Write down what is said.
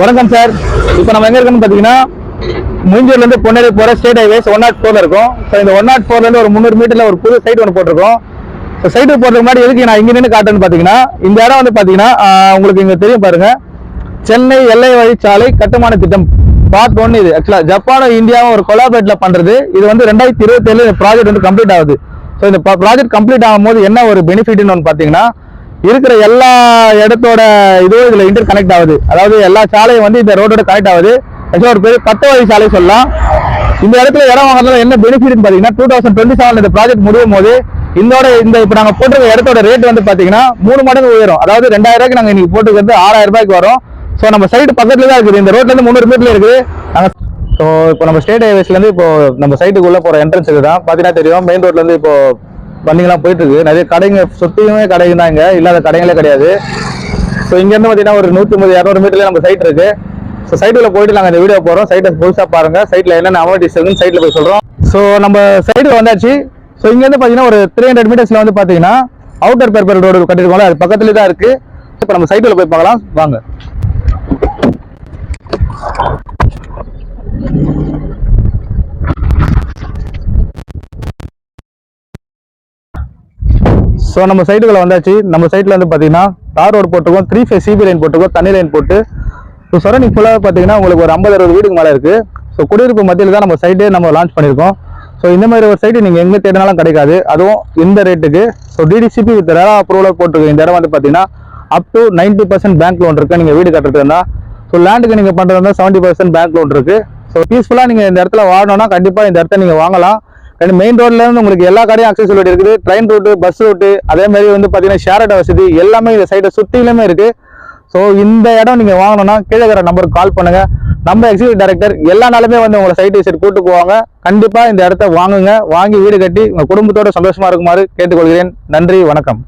வணக்கம் சார். இப்போ நம்ம எங்க இருக்கோம்னு பாத்தீங்கன்னா மூஞ்சூர்ல இருந்து பொன்னேரி போற ஸ்டேட் ஹைவேஸ் 104 இருக்கும். ஸோ இந்த 104ல இருந்து ஒரு 300 மீட்டர்ல ஒரு புது சைட் ஒன்று போட்டிருக்கோம். ஸோ சைட்டு போடுறதுக்கு முன்னாடி எதுக்கு நான் இங்க நின்று காட்டுன்னு பாத்தீங்கன்னா, இந்த இடம் வந்து பாத்தீங்கன்னா உங்களுக்கு இங்க தெரியும் பாருங்க, சென்னை எல்லை வழிச்சாலை கட்டுமான திட்டம் பார்ட் 1. இது ஆக்சுவலா ஜப்பானும் இந்தியாவும் ஒரு கொலாபரேட்ல பண்றது. இது வந்து 2027 ப்ராஜெக்ட் வந்து கம்ப்ளீட் ஆகுது. ஸோ இந்த ப்ராஜெக்ட் கம்ப்ளீட் ஆகும்போது என்ன ஒரு பெனிஃபிட்னு ஒன்று பாத்தீங்கன்னா, இருக்கிற எல்லா இடத்தோட இதுவும் இதுல இன்டர் கனெக்ட் ஆகுது. அதாவது எல்லா சாலையும் வந்து இந்த ரோடோட கனெக்ட் ஆகுது. ஆக்சுவலா ஒரு பெரிய 10 வழி சாலை சொல்லலாம். இந்த இடத்துல இடம் வாங்குறதுல என்ன பெனிஃபிட்னு பாத்தீங்கன்னா, 2027 இந்த ப்ராஜெக்ட் முடியும் போது இந்த இப்ப நாங்க போட்டிருக்க இடத்தோட ரேட் வந்து பாத்தீங்கன்னா 3 மடங்கு உயரும். அதாவது 2000 ரூபாய்க்கு நாங்க இன்னைக்கு போட்டுக்கிறது 6000 ரூபாய்க்கு வரும். ஸோ நம்ம சைடு பக்கத்துல தான் இருக்குது. இந்த ரோட்ல இருந்து 300 மீட்டர்ல இருக்குது. ஸோ இப்போ நம்ம ஸ்டேட் ஹைவேஸ்ல இருந்து இப்போ நம்ம சைட்டுக்குள்ள போற என்ட்ரன்ஸ் இதுதான். பாத்தீங்கன்னா தெரியும், மெயின் ரோட்ல இருந்து இப்போ வண்டிங்கெல்லாம் போயிட்டு இருக்கு. நிறைய கடைங்க சுத்தியுமே கடைங்க தான், இங்க இல்லாத கடைங்களே கிடையாது. ஸோ இங்க இருந்து பாத்தீங்கன்னா ஒரு 150-200 மீட்டர்ல நம்ம சைட் இருக்கு. ஸோ சைட்டுல போயிட்டு நாங்க இந்த வீடியோ போறோம். சைட்டை புதுசா பாருங்க, சைட்ல என்னென்ன அமௌனிட்டிஸ் இருக்குன்னு சைட்ல போய் சொல்றோம். ஸோ நம்ம சைடுல வந்தாச்சு. ஸோ இங்க இருந்து பாத்தீங்கன்னா ஒரு 300 மீட்டர்ஸ்ல வந்து பாத்தீங்கன்னா அவுட்டர் பெர்பல் ரோடு கட்டிருக்கோம்ல, அது பக்கத்துலேயே தான் இருக்கு. இப்போ நம்ம சைட்டுல போய் பார்க்கலாம் வாங்க. ஸோ நம்ம சைட்டுக்குள்ள வந்தாச்சு. நம்ம சைட்ல வந்து பாத்தீங்கன்னா தார் ரோடு போட்டிருக்கோம், 3 ஃபேஸ் சிபி லைன் போட்டிருக்கோம், தண்ணி லைன் போட்டு. ஸோ சரௌண்டிங் ஃபுல்லாக பார்த்தீங்கன்னா உங்களுக்கு ஒரு 50-60 வீடுக்கு மேலே இருக்கு. ஸோ குடியிருப்பு மத்தியில் தான் நம்ம சைட்டே நம்ம லான்ச் பண்ணியிருக்கோம். ஸோ இந்த மாதிரி ஒரு சைட்டு நீங்கள் எங்கே தேடினாலும் கிடைக்காது, அதுவும் இந்த ரேட்டுக்கு. So DTCP with RERA approval போட்டிருக்கு. இந்த இடம் வந்து பார்த்தீங்கன்னா அப் டு 90% பேங்க் லோன் இருக்கு. நீங்கள் வீடு கட்டுறது இருந்தால், ஸோ லேண்டுக்கு நீங்கள் பண்ணுறது இருந்தால் 70% பேங்க் லோன் இருக்கு. ஸோ பீஸ்ஃபுல்லாக நீங்கள் இந்த இடத்துல வாங்கணும்னா கண்டிப்பாக இந்த இடத்த நீங்கள் வாங்கலாம். மெயின் ரோட்ல இருந்து உங்களுக்கு எல்லா கடையும் அக்சசிபிலிட்டி இருக்குது. ட்ரெயின் ரூட்டு, பஸ் ரூட்டு, அதே மாதிரி வந்து பார்த்தீங்கன்னா ஷேர் ஆட்டோ வசதி எல்லாமே இந்த சைட்டை சுற்றிலுமே இருக்கு. ஸோ இந்த இடம் நீங்க வாங்கணும்னா கீழே இருக்கிற நம்பருக்கு கால் பண்ணுங்க. நம்ம எக்ஸிக்யூட்டிவ் டைரக்டர் எல்லா நாளுமே வந்து உங்களை சைட் விசிட் கூட்டு போவாங்க. கண்டிப்பா இந்த இடத்த வாங்குங்க, வாங்கி வீடு கட்டி உங்க குடும்பத்தோட சந்தோஷமா இருக்குமாறு கேட்டுக்கொள்கிறேன். நன்றி, வணக்கம்.